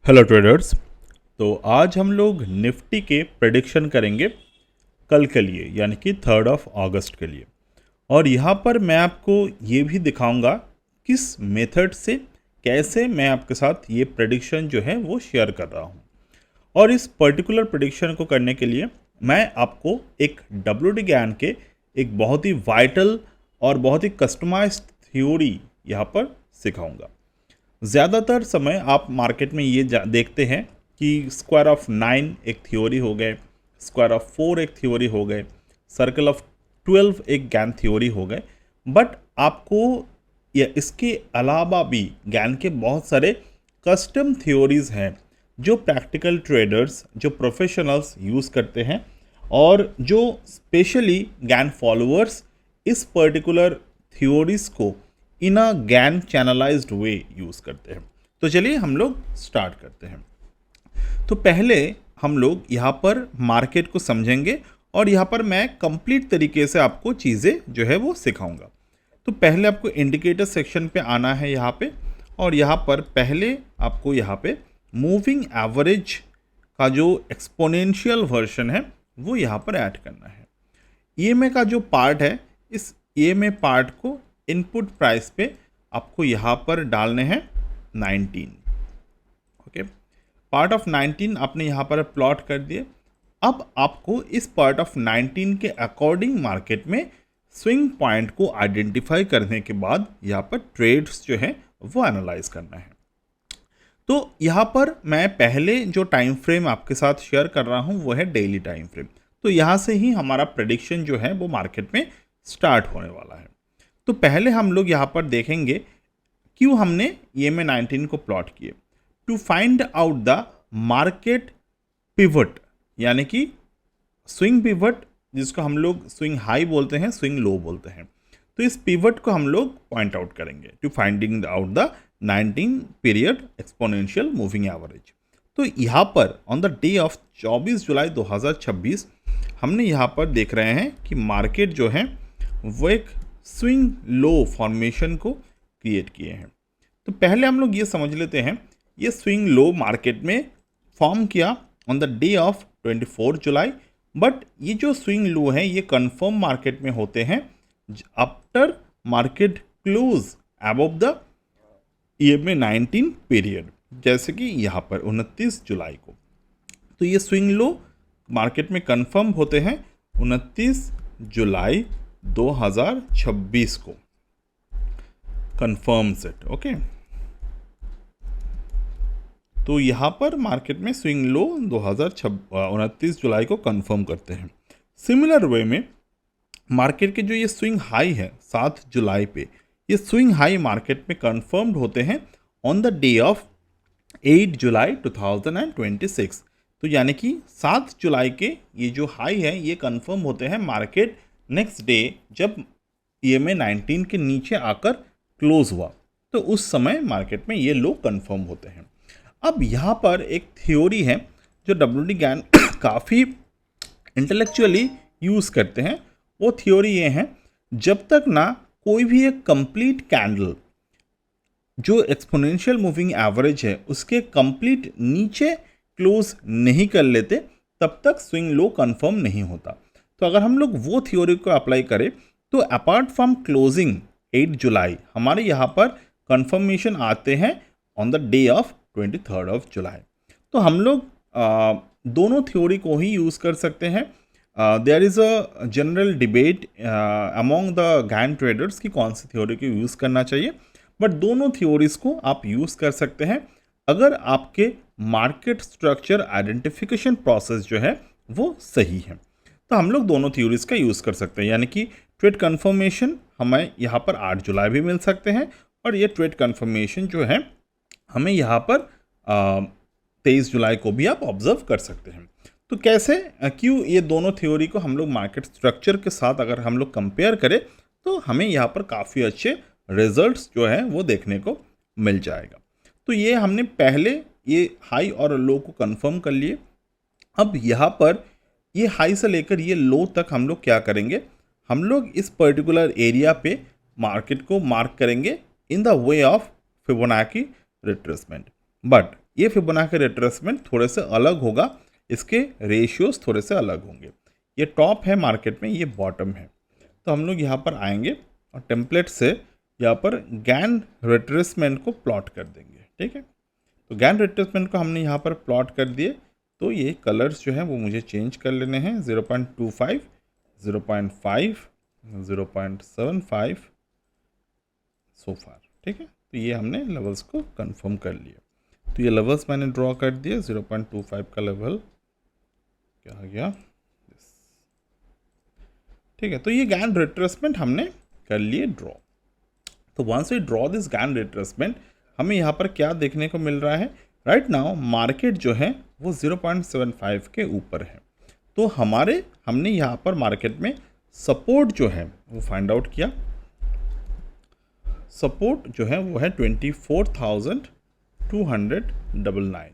Hello traders. तो आज हम लोग निफ्टी के प्रेडिक्शन करेंगे कल के लिए, यानी कि 3 अगस्त के लिए। और यहाँ पर मैं आपको ये भी दिखाऊंगा किस मेथड से कैसे मैं आपके साथ ये प्रेडिक्शन जो है वो शेयर कर रहा हूँ। और इस पर्टिकुलर प्रेडिक्शन को करने के लिए मैं आपको एक WD ज्ञान के एक बहुत ही वाइटल और बहुत ही कस्टमाइज्ड थ्योरी यहाँ पर सिखाऊंगा। ज़्यादातर समय आप मार्केट में ये देखते हैं कि स्क्वायर ऑफ 9 एक थ्योरी हो गए, स्क्वायर ऑफ 4 एक थ्योरी हो गए, सर्कल ऑफ 12 एक ज्ञान थ्योरी हो गए। बट आपको या इसके अलावा भी ज्ञान के बहुत सारे कस्टम थ्योरीज हैं जो प्रैक्टिकल ट्रेडर्स, जो प्रोफेशनल्स यूज़ करते हैं और जो स्पेशली ज्ञान फॉलोअर्स इस पर्टिकुलर थ्योरीज को इन अ ज्ञान चैनलाइज्ड वे यूज़ करते हैं। तो चलिए हम लोग स्टार्ट करते हैं। तो पहले हम लोग यहाँ पर मार्केट को समझेंगे और यहाँ पर मैं कंप्लीट तरीके से आपको चीज़ें जो है वो सिखाऊंगा। तो पहले आपको इंडिकेटर सेक्शन पे आना है यहाँ पे, और यहाँ पर पहले आपको यहाँ पे मूविंग एवरेज का जो एक्सपोनेंशियल वर्जन है वो यहाँ पर ऐड करना है। ईएमए का जो पार्ट है, इस ईएमए पार्ट को इनपुट प्राइस पे आपको यहाँ पर डालने हैं 19। ओके, पार्ट ऑफ 19 आपने यहाँ पर प्लॉट कर दिए। अब आपको इस पार्ट ऑफ 19 के अकॉर्डिंग मार्केट में स्विंग पॉइंट को आइडेंटिफाई करने के बाद यहाँ पर ट्रेड्स जो है वो एनालाइज करना है। तो यहाँ पर मैं पहले जो टाइम फ्रेम आपके साथ शेयर कर रहा हूँ वो है डेली टाइम फ्रेम। तो यहाँ से ही हमारा प्रेडिक्शन जो है वो मार्केट में स्टार्ट होने वाला है। तो पहले हम लोग यहाँ पर देखेंगे क्यों हमने EMA 19 को प्लॉट किए। To find out the market pivot, यानी कि स्विंग पिवट, जिसको हम लोग स्विंग हाई बोलते हैं, स्विंग लो बोलते हैं। तो इस पिवट को हम लोग पॉइंट आउट करेंगे to finding out the 19 period exponential moving average. तो यहाँ पर on the day of 24 July 2026 हमने यहाँ पर देख रहे हैं कि मार्केट जो है वो एक स्विंग लो फॉर्मेशन को क्रिएट किए हैं। तो पहले हम लोग ये समझ लेते हैं, ये स्विंग लो मार्केट में फॉर्म किया on the day of 24 July. But ये जो स्विंग लो है ये कंफर्म मार्केट में होते हैं after market close above the EMA 19 period, जैसे कि यहाँ पर 29 जुलाई को। तो ये स्विंग लो मार्केट में कंफर्म होते हैं 29 जुलाई 2026 को, कंफर्म सेट। ओके, तो यहाँ पर मार्केट में स्विंग लो 29 जुलाई को कंफर्म करते हैं। सिमिलर वे में मार्केट के जो ये स्विंग हाई है 7 जुलाई पे, ये स्विंग हाई मार्केट में कंफर्म्ड होते हैं ऑन द डे ऑफ 8 जुलाई 2026। तो यानी कि 7 जुलाई के ये जो हाई है ये कंफर्म होते हैं मार्केट नेक्स्ट डे जब EMA 19 के नीचे आकर क्लोज हुआ, तो उस समय मार्केट में ये लो कंफर्म होते हैं। अब यहाँ पर एक थ्योरी है जो WD ज्ञान काफ़ी इंटेलेक्चुअली यूज़ करते हैं। वो थ्योरी ये है, जब तक ना कोई भी एक कंप्लीट कैंडल जो एक्सपोनेंशियल मूविंग एवरेज है उसके कंप्लीट नीचे क्लोज नहीं कर लेते, तब तक स्विंग लो कंफर्म नहीं होता। तो अगर हम लोग वो थ्योरी को अप्लाई करें तो अपार्ट फ्रॉम क्लोजिंग 8 जुलाई हमारे यहाँ पर कंफर्मेशन आते हैं ऑन द डे ऑफ 23 जुलाई। तो हम लोग दोनों थ्योरी को ही यूज़ कर सकते हैं। There is a general debate among the Gann traders कि कौन सी थ्योरी को यूज़ करना चाहिए, बट दोनों थ्योरीज को आप यूज़ कर सकते हैं अगर आपके मार्केट स्ट्रक्चर आइडेंटिफिकेशन प्रोसेस जो है वो सही है। तो हम लोग दोनों थ्योरीज का यूज़ कर सकते हैं, यानी कि ट्रेड कन्फर्मेशन हमें यहाँ पर 8 जुलाई भी मिल सकते हैं, और ये ट्रेड कन्फर्मेशन जो है हमें यहाँ पर 23 जुलाई को भी आप ऑब्जर्व कर सकते हैं। तो कैसे क्यों ये दोनों थ्योरी को हम लोग मार्केट स्ट्रक्चर के साथ अगर हम लोग कंपेयर करें तो हमें यहाँ पर काफ़ी अच्छे रिजल्ट्स जो है वो देखने को मिल जाएगा। तो ये हमने पहले ये हाई और लो को कंफर्म कर लिए। अब यहाँ पर ये हाई से लेकर ये लो तक हम लोग क्या करेंगे, हम लोग इस पर्टिकुलर एरिया पे मार्केट को मार्क करेंगे in the way of Fibonacci retracement. But ये फिबोनाची रिट्रेसमेंट थोड़े से अलग होगा, इसके रेशियोज थोड़े से अलग होंगे। ये टॉप है मार्केट में, ये बॉटम है। तो हम लोग यहाँ पर आएंगे और टेम्पलेट से यहाँ पर गैन रिट्रेसमेंट को प्लॉट कर देंगे। ठीक है, तो गैन रिट्रेसमेंट को हमने यहाँ पर प्लॉट कर दिए। तो ये कलर्स जो हैं वो मुझे चेंज कर लेने हैं, 0.25, 0.5, 0.75 सो फार। ठीक है, तो ये हमने लेवल्स को कंफर्म कर लिया। तो ये लेवल्स मैंने ड्रॉ कर दिए। 0.25 का लेवल क्या आ गया, ठीक है। तो ये गैन रिट्रेसमेंट हमने कर लिए ड्रॉ। तो once we draw this Gann retracement, हमें यहाँ पर क्या देखने को मिल रहा है, राइट नाउ मार्केट जो है वो 0.75 के ऊपर है। तो हमने यहाँ पर मार्केट में सपोर्ट जो है वो फाइंड आउट किया। सपोर्ट जो है वो है 24,299,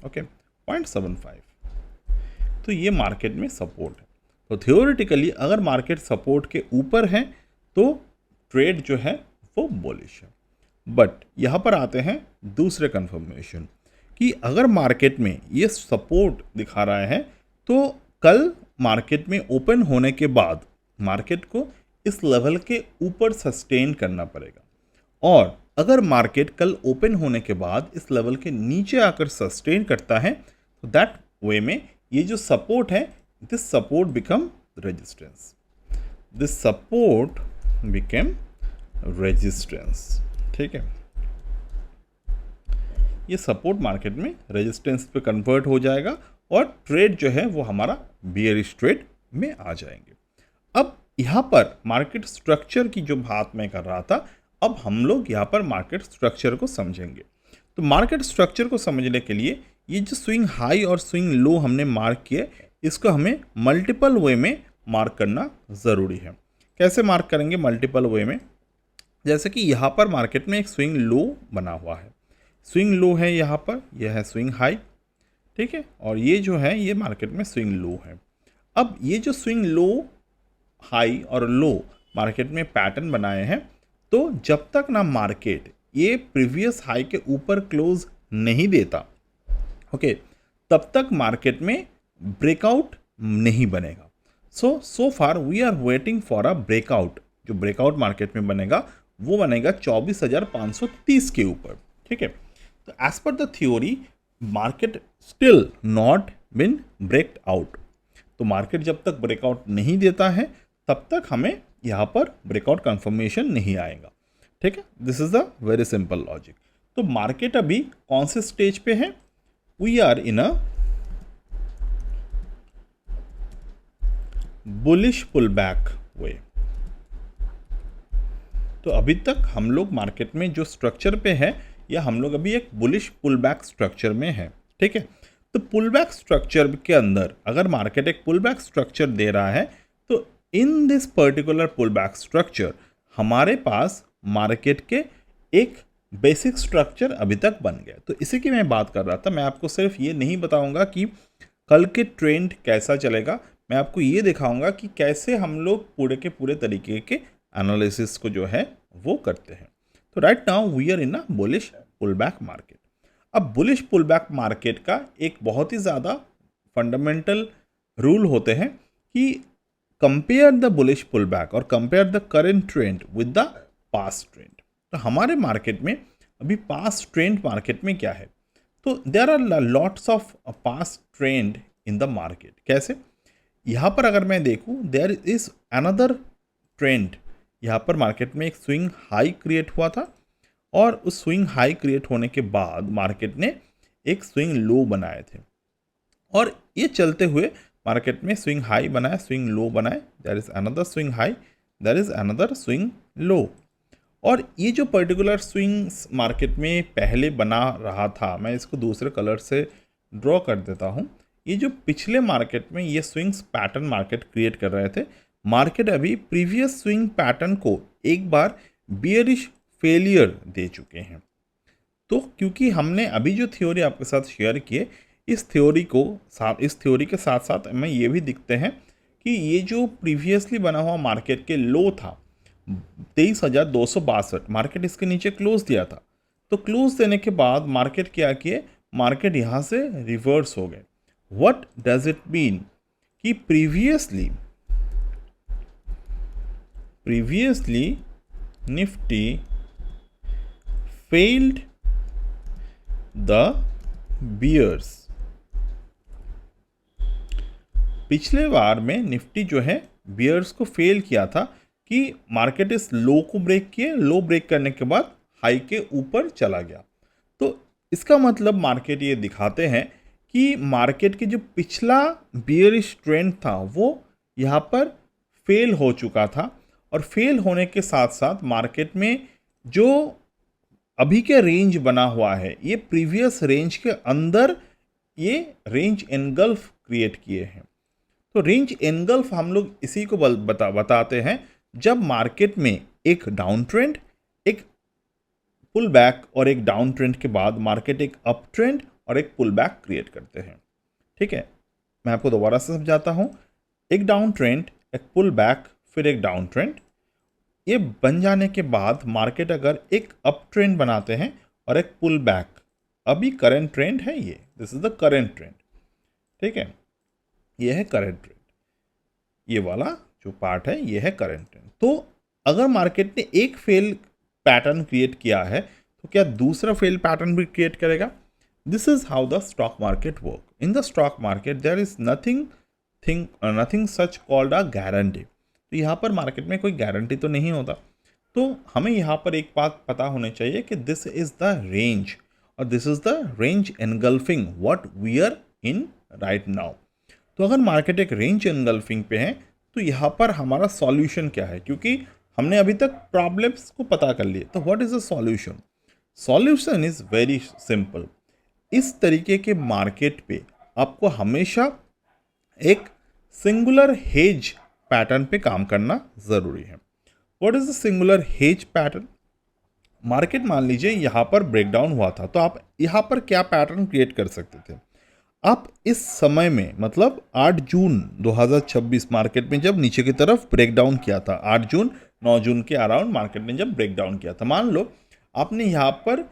ओके, 0.75। तो ये मार्केट में सपोर्ट है। तो थियोरेटिकली अगर मार्केट सपोर्ट के ऊपर है तो ट्रेड जो है वो बुलिश है। बट यहाँ पर आते हैं दूसरे कंफर्मेशन कि अगर मार्केट में ये सपोर्ट दिखा रहा है तो कल मार्केट में ओपन होने के बाद मार्केट को इस लेवल के ऊपर सस्टेन करना पड़ेगा। और अगर मार्केट कल ओपन होने के बाद इस लेवल के नीचे आकर सस्टेन करता है तो दैट वे में ये जो सपोर्ट है, this support become resistance, this support become resistance. ठीक है, ये सपोर्ट मार्केट में रेजिस्टेंस पे कन्वर्ट हो जाएगा और ट्रेड जो है वो हमारा बियरिश ट्रेड में आ जाएंगे। अब यहाँ पर मार्केट स्ट्रक्चर की जो बात मैं कर रहा था, अब हम लोग यहाँ पर मार्केट स्ट्रक्चर को समझेंगे। तो मार्केट स्ट्रक्चर को समझने के लिए ये जो स्विंग हाई और स्विंग लो हमने मार्क किए, इसको हमें मल्टीपल वे में मार्क करना ज़रूरी है। कैसे मार्क करेंगे मल्टीपल वे में? जैसे कि यहाँ पर मार्केट में एक स्विंग लो बना हुआ है, स्विंग लो है यहाँ पर, यह है स्विंग हाई, ठीक है, और ये जो है ये मार्केट में स्विंग लो है। अब ये जो स्विंग लो, हाई और लो मार्केट में पैटर्न बनाए हैं, तो जब तक ना मार्केट ये प्रीवियस हाई के ऊपर क्लोज नहीं देता, ओके, तब तक मार्केट में ब्रेकआउट नहीं बनेगा। So far we are waiting for a breakout. जो ब्रेकआउट मार्केट में बनेगा वो बनेगा 24,530 के ऊपर। ठीक है, तो एज पर the theory market still not been breaked out. तो मार्केट जब तक ब्रेकआउट नहीं देता है तब तक हमें यहाँ पर ब्रेकआउट कंफर्मेशन नहीं आएगा। ठीक है, this is the very simple logic. तो मार्केट अभी कौन से स्टेज पे है? We are in a bullish pull back way. तो अभी तक हम लोग मार्केट में जो स्ट्रक्चर पे है, या हम लोग अभी एक बुलिश पुल बैक स्ट्रक्चर में है। ठीक है, तो पुल बैक स्ट्रक्चर के अंदर अगर मार्केट एक पुल बैक स्ट्रक्चर दे रहा है तो in this particular pull back structure हमारे पास मार्केट के एक बेसिक स्ट्रक्चर अभी तक बन गया। तो इसी की मैं बात कर रहा था। मैं आपको सिर्फ ये नहीं बताऊंगा कि कल के ट्रेंड कैसा चलेगा, मैं आपको ये दिखाऊंगा कि कैसे हम लोग पूरे के पूरे तरीके के एनालिसिस को जो है वो करते हैं। तो right now we are in a bullish pull back market. अब बुलिश पुल बैक मार्केट का एक बहुत ही ज़्यादा फंडामेंटल रूल होते हैं कि compare the bullish pull back और compare the current trend with the past trend. तो हमारे मार्केट में अभी पास्ट ट्रेंड मार्केट में क्या है? तो there are lots of past trend in the market. कैसे? यहाँ पर अगर मैं देखूँ, देयर इज अनदर ट्रेंड। यहाँ पर मार्केट में एक स्विंग हाई क्रिएट हुआ था और उस स्विंग हाई क्रिएट होने के बाद मार्केट ने एक स्विंग लो बनाए थे और ये चलते हुए मार्केट में स्विंग हाई बनाए, स्विंग लो बनाए, there is another swing high, there is another swing low. और ये जो पर्टिकुलर स्विंग्स मार्केट में पहले बना रहा था, मैं इसको दूसरे कलर से ड्रॉ कर देता हूँ। ये जो पिछले मार्केट में ये स्विंग्स पैटर्न मार्केट क्रिएट कर रहे थे, मार्केट अभी प्रीवियस स्विंग पैटर्न को एक बार बियरिश फेलियर दे चुके हैं। तो क्योंकि हमने अभी जो थ्योरी आपके साथ शेयर किए, इस थ्योरी के साथ साथ हमें ये भी दिखते हैं कि ये जो प्रीवियसली बना हुआ मार्केट के लो था 23,262, मार्केट इसके नीचे क्लोज दिया था। तो क्लोज देने के बाद मार्केट क्या किए, मार्केट यहाँ से रिवर्स हो गए। व्हाट डज इट मीन कि previously Nifty failed the bears. पिछले बार में निफ्टी जो है बियर्स को फेल किया था कि मार्केट इस लो को ब्रेक किए, लो ब्रेक करने के बाद हाई के ऊपर चला गया। तो इसका मतलब मार्केट ये दिखाते हैं कि मार्केट के जो पिछला बियरिश ट्रेंड था वो यहाँ पर फेल हो चुका था, और फेल होने के साथ साथ मार्केट में जो अभी के रेंज बना हुआ है ये प्रीवियस रेंज के अंदर ये रेंज एनगल्फ क्रिएट किए हैं। तो रेंज एनगल्फ हम लोग इसी को बताते हैं जब मार्केट में एक डाउन ट्रेंड, एक पुल बैक और एक डाउन ट्रेंड के बाद मार्केट एक अप ट्रेंड और एक पुल बैक क्रिएट करते हैं। ठीक है, मैं आपको दोबारा से समझाता हूँ। एक डाउन ट्रेंड, एक पुल बैक, फिर एक डाउन ट्रेंड, ये बन जाने के बाद मार्केट अगर एक अप ट्रेंड बनाते हैं और एक पुल बैक, अभी करंट ट्रेंड है ये, this is the current trend. ठीक है, ये है करंट ट्रेंड, ये वाला जो पार्ट है ये है करंट ट्रेंड। तो अगर मार्केट ने एक फेल पैटर्न क्रिएट किया है तो क्या दूसरा फेल पैटर्न भी क्रिएट करेगा? This is how the stock market work. In the stock market there is nothing such called a guarantee. तो यहाँ पर मार्केट में कोई गारंटी तो नहीं होता। तो हमें यहाँ पर एक बात पता होनी चाहिए कि दिस इज द रेंज और this is the range engulfing what we are in right now. तो अगर मार्केट एक रेंज एनगल्फिंग पे है तो यहाँ पर हमारा सॉल्यूशन क्या है, क्योंकि हमने अभी तक प्रॉब्लम्स को पता कर लिए। तो what is the solution? Solution is very simple. इस तरीके के मार्केट पे आपको हमेशा एक सिंगुलर हेज पैटर्न पे काम करना ज़रूरी है। What is the singular hedge pattern? Market मान लीजिए यहाँ पर ब्रेकडाउन हुआ था, तो आप यहाँ पर क्या पैटर्न क्रिएट कर सकते थे? आप इस समय में मतलब 8 जून 2026 मार्केट में जब नीचे की तरफ ब्रेकडाउन किया था, 8 जून 9 जून के अराउंड मार्केट ने जब ब्रेकडाउन किया था, मान लो आपने यहाँ पर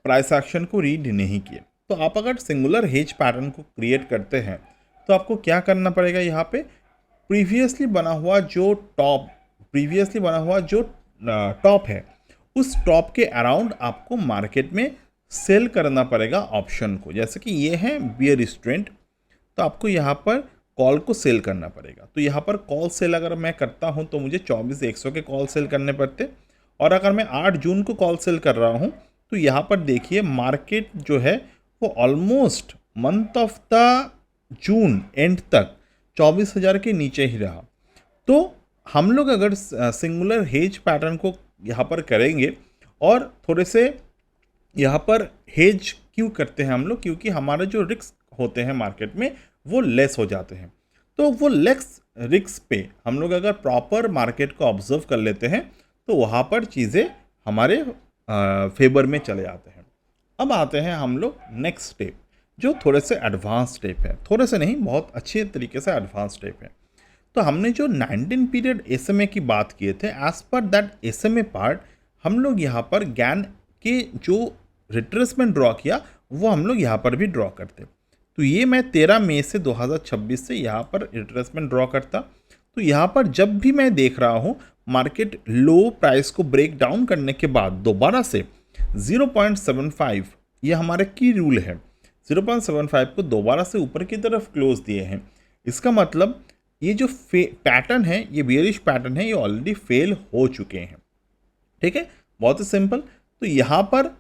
प्राइस एक्शन को रीड नहीं किया, तो आप अगर सिंगुलर हेज पैटर्न को क्रिएट करते हैं तो आपको क्या करना पड़ेगा? यहाँ पे प्रीवियसली बना हुआ जो टॉप है उस टॉप के अराउंड आपको मार्केट में सेल करना पड़ेगा ऑप्शन को। जैसे कि ये है बियरिश ट्रेंड, तो आपको यहाँ पर कॉल को सेल करना पड़ेगा। तो यहाँ पर कॉल सेल अगर मैं करता हूँ तो मुझे 24,100 के कॉल सेल करने पड़ते, और अगर मैं 8 जून को कॉल सेल कर रहा हूँ तो यहाँ पर देखिए मार्केट जो है वो almost month of the June and तक 24,000 के नीचे ही रहा। तो हम लोग अगर सिंगुलर हेज पैटर्न को यहाँ पर करेंगे, और थोड़े से यहाँ पर हेज क्यों करते हैं हम लोग? क्योंकि हमारे जो रिस्क होते हैं मार्केट में वो लेस हो जाते हैं। तो वो लेस रिस्क पे हम लोग अगर प्रॉपर मार्केट को ऑब्जर्व कर लेते हैं तो वहाँ पर चीज़ें हमारे फेवर में चले जाते हैं। अब आते हैं हम लोग नेक्स्ट स्टेप, जो थोड़े से एडवांस स्टेप है, थोड़े से नहीं, बहुत अच्छे तरीके से एडवांस स्टेप है। तो हमने जो 19 पीरियड SMA की बात किए थे, as per that SMA part हम लोग यहाँ पर गैन के जो रिट्रेसमेंट ड्रॉ किया वो हम लोग यहाँ पर भी ड्रॉ करते। तो ये मैं 13 मई से 2026 से यहाँ पर रिट्रेसमेंट ड्रॉ करता। तो यहाँ पर जब भी मैं देख रहा हूँ मार्केट लो प्राइस को ब्रेक डाउन करने के बाद दोबारा से 0.75, ये हमारे की रूल है, 0.75 को दोबारा से ऊपर की तरफ क्लोज दिए हैं। इसका मतलब ये जो पैटर्न है, ये बियरिश पैटर्न है, ये ऑलरेडी फेल हो चुके हैं। ठीक है, बहुत ही सिंपल। तो यहाँ पर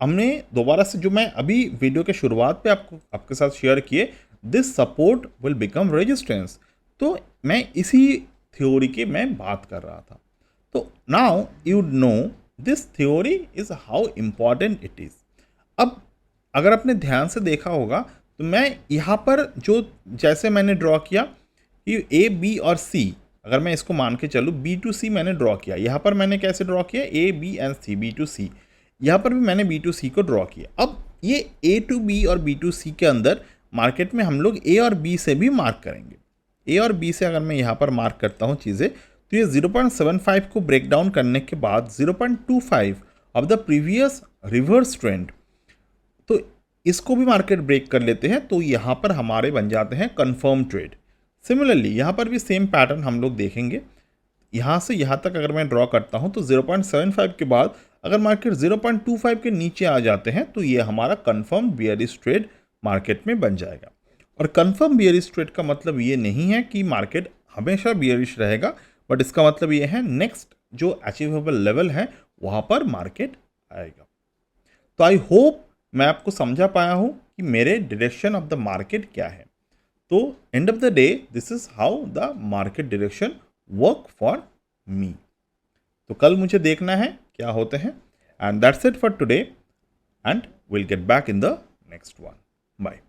हमने दोबारा से जो मैं अभी वीडियो के शुरुआत पे आपके साथ शेयर किए, this support will become resistance, तो मैं इसी थ्योरी की मैं बात कर रहा था। तो now you know this theory is how important it is. अब अगर आपने ध्यान से देखा होगा तो मैं यहाँ पर जो जैसे मैंने ड्रॉ किया कि A, B और C, अगर मैं इसको मान के चलूँ B to C मैंने ड्रॉ किया। यहाँ पर मैंने कैसे ड्रॉ किया? A, B and C, B to C। यहाँ पर भी मैंने B to C को ड्रॉ किया। अब ये A to B और B to C के अंदर मार्केट में हम लोग A और B से भी मार्क करेंगे। A और B से अगर मैं यहाँ पर मार्क करता हूँ चीज़ें, तो ये 0.75 को ब्रेक डाउन करने के बाद 0.25 of the previous reverse trend, तो इसको भी मार्केट ब्रेक कर लेते हैं तो यहाँ पर हमारे बन जाते हैं कंफर्म ट्रेड। सिमिलरली यहाँ पर भी सेम पैटर्न हम लोग देखेंगे। यहाँ से यहाँ तक अगर मैं ड्रॉ करता हूँ तो 0.75 के बाद अगर मार्केट 0.25 के नीचे आ जाते हैं तो ये हमारा कंफर्म बियरिश ट्रेड मार्केट में बन जाएगा। और कंफर्म बियरिश ट्रेड का मतलब ये नहीं है कि मार्केट हमेशा बियरिश रहेगा, बट इसका मतलब ये है नेक्स्ट जो अचीवेबल लेवल है वहाँ पर मार्केट आएगा। तो आई होप मैं आपको समझा पाया हूँ कि मेरे डायरेक्शन ऑफ द मार्केट क्या है। तो end of the day this is how the market direction work for me. तो कल मुझे देखना है क्या होते हैं। And that's it for today and will get back in the next one. Bye.